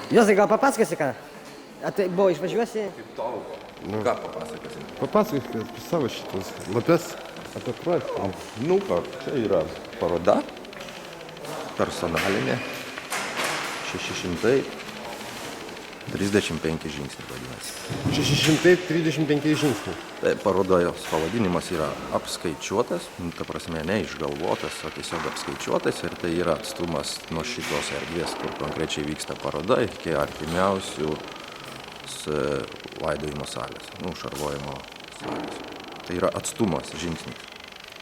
Juozai, gal papasakosi ką? Tai buvo išvažiuosi? Kaip tau? Ką papasakosim? Papasakok apie savo šitus lapes, apie projektą. Nu ką, čia yra paroda personalinė 635 žingsniai vadinasi. 635 žingsniai. Tai parodojos pavadinimas yra apskaičiuotas, ta prasme ne išgalvotas, o tiesiog apskaičiuotas ir tai yra atstumas nuo šitos erdvės, kur konkrečiai vyksta paroda, iki artimiausių laidojimo salės, šarvojimo salės. Tai yra atstumas žingsnis.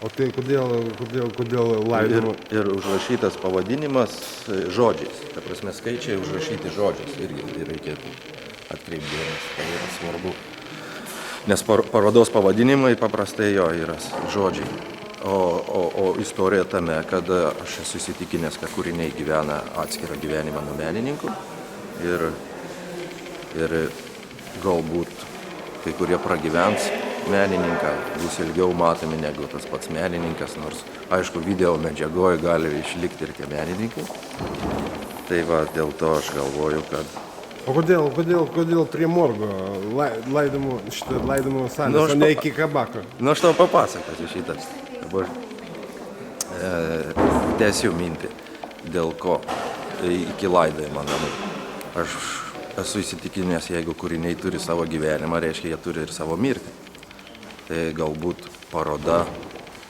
O tai kodėl laidojimo? Ir užrašytas pavadinimas žodžiais, ta prasme skaičiai užrašyti žodžiais irgi reikėtų atkreipti dėmesį, tai yra svarbu. Nes parodos pavadinimai paprastai jo yra žodžiai. O istorija tame, kad aš esu įsitikinęs, kad kūriniai gyvena atskirą gyvenimą nuo menininkų ir galbūt kai kurie pragyvens menininką, bus ilgiau matomi negu tas pats menininkas, nors aišku video medžiagoje gali išlikti ir tie menininkai. Tai va, dėl to aš galvoju, kad... O kodėl prie morgo laidojimo salės, o ne iki kabako? Nu, aš tau papasakosiu šitą. Dabar tęsiu mintį, dėl ko iki laidojimo namų. Aš esu įsitikinęs, jeigu kūriniai turi savo gyvenimą, reiškia, jie turi ir savo mirtį. Tai galbūt paroda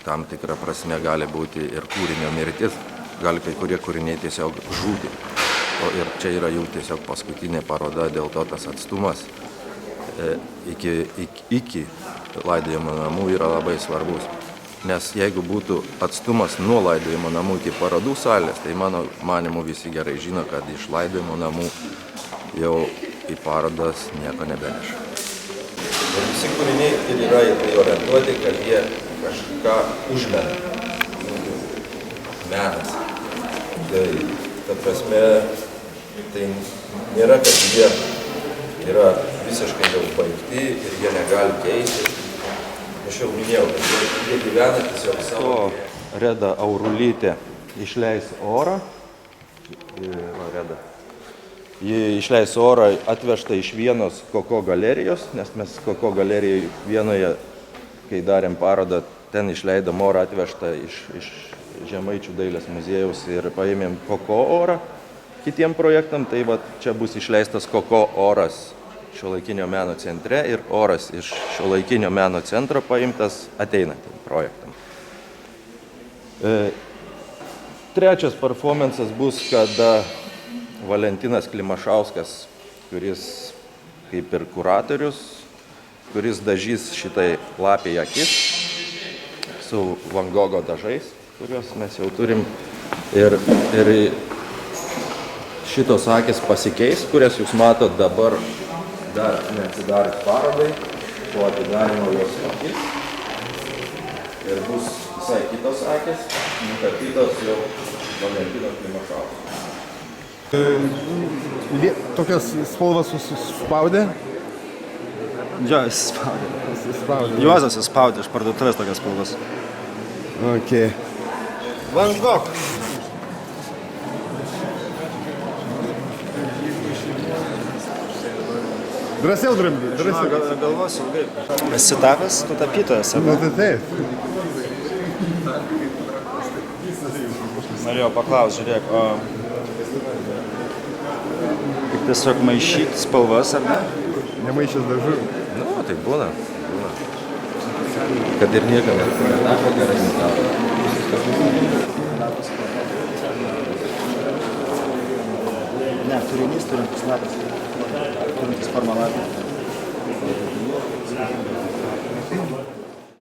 tam tikrą prasme gali būti ir kūrinio mirtis, gali kai kurie kūriniai tiesiog žūti. Ir čia yra jų tiesiog paskutinė paroda, dėl to tas atstumas iki laidojimo namų yra labai svarbus. Nes jeigu būtų atstumas nuo laidojimo namų iki parodų salės, tai mano manimu visi gerai žino, kad iš laidojimo namų jau į parodas nieko nebeneša. Ir visi kūriniai ir yra orientuoti, kad jie kažką užmena. Menas. Tai, ta prasme, tai nėra, kad jie yra visiškai jau baigti ir jie negali keisti. Aš jau minėjau, kad jie gyvena tiesiog savo. Reda Aurulytė išleis orą. Reda. Ji išleis orą atvežtą iš Vienos Koko galerijos, nes mes Koko galerijai Vienoje, kai darėm parodą, ten išleidom orą atvežtą iš Žemaičių dailės muziejaus ir paėmėm Koko orą kitiem projektam. Tai va, čia bus išleistas Koko oras Šiuolaikinio meno centre ir oras iš Šiuolaikinio meno centro paimtas ateinantiem projektam. Trečias performances bus, kada Valentinas Klimašauskas, kuris kaip ir kuratorius, kuris dažys šitai lapei akis su Van Gogo dažais, kuriuos mes jau turim. Ir šitos akis pasikeis, kurias jūs matot dabar dar neatsidarius parodai, po atidarimo jos akis. Ir bus visai kitos akis, nutapytos jau Valentino Klimašausko. Tokias spalvas suspaudė? Jo, įsispaudė. Juozas įspaudė iš parduotuvės tokias spalvas. Ok. Van Gogh. Drąsiau drambi. Galvosiu ilgai. Esi tapęs tu tapytojas, ar ne? Nu, tai taip. Norėjau paklausti, žiūrėk, o kaip tiesiog maišyti spalvas, ar ne? Nemaišęs dažų. Nu, tai būna. Kad ir niekam netako gerai nutako. Ne, turinys turintis lapas. Turintis formalatą.